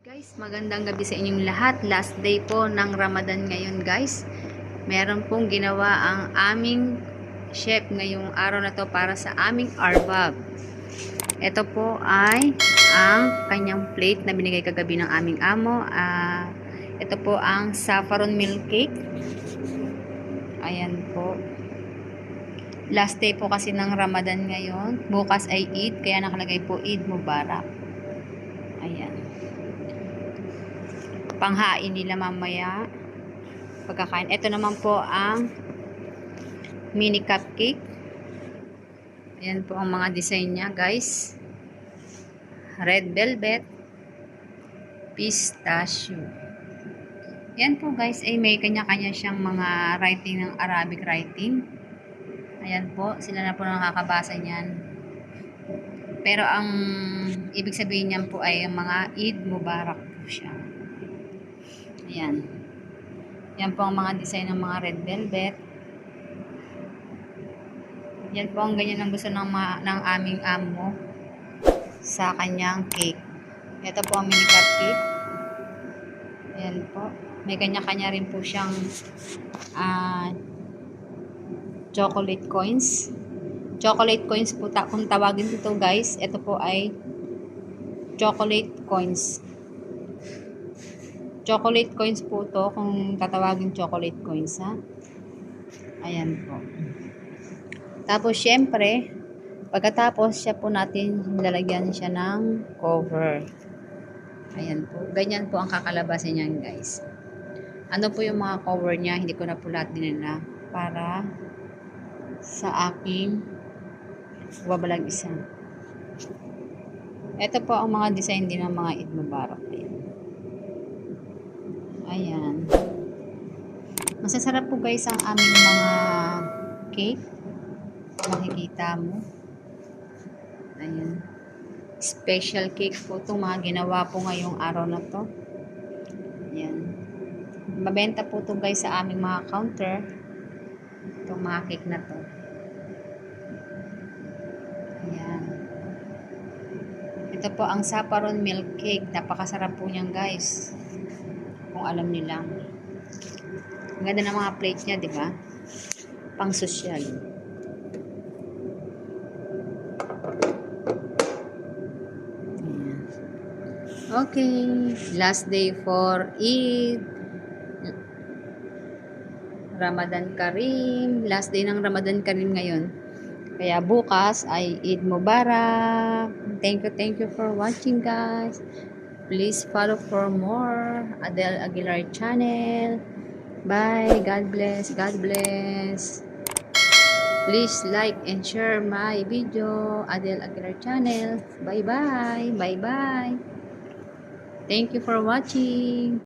Guys, magandang gabi sa inyong lahat. Last day po ng Ramadan ngayon, guys. Meron pong ginawa ang aming chef ngayong araw na to para sa aming arbab. Ito po ay ang kanyang plate na binigay kagabi ng aming amo. Ito po ang saffron milk cake. Ayan po. Last day po kasi ng Ramadan ngayon. Bukas ay Eid, kaya nakalagay po Eid Mubarak. Ayan. Panghain nila mamaya pagkakain. Ito naman po ang mini cupcake. Ayan po ang mga design niya, guys. Red velvet, pistachio. Ayan po, guys, ay may kanya-kanya siyang mga writing ng Arabic writing. Ayan po, sila na po nakakabasa niyan. Pero ang ibig sabihin niyan po ay mga Eid Mubarak po siya. Ayan. Yan po ang mga design ng mga red velvet. Yan po ang ganyan ang gusto ng aming amo sa kanyang cake. Ito po ang mini cupcake. Ayan po. May kanya-kanya rin po siyang chocolate coins. Chocolate coins po kung tawagin ito, guys. Ito po ay chocolate coins. Chocolate coins po to kung tatawagin chocolate coins, ha. Ayan po. Tapos syempre, pagkatapos siya po natin lalagyan siya ng cover. Ayan po. Ganyan po ang kakalabasin niyan, guys. Ano po yung mga cover niya, hindi ko na po lahat dinala para sa aking wabalag isa. Ito po ang mga design din ng mga Eid Mubarak. Ayan. Masasarap po, guys, ang aming mga cake. Makikita mo. Ayan. Special cake po itong mga ginawa po ngayong araw na to. Ayan. Mabenta po ito, guys, sa aming mga counter. Itong mga cake na to. Ayan. Ito po ang saffron milk cake. Napakasarap po niyan, guys. Kung alam nila. Ang ganda ng mga plate niya, di ba? Pang sosyal. Okay, last day for Eid. Ramadan Karim. Last day ng Ramadan Karim ngayon. Kaya bukas ay Eid Mubarak. Thank you for watching, guys. Please follow for more Adele Aguilar channel. Bye. God bless. God bless. Please like and share my video, Adele Aguilar channel. Bye-bye. Bye-bye. Thank you for watching.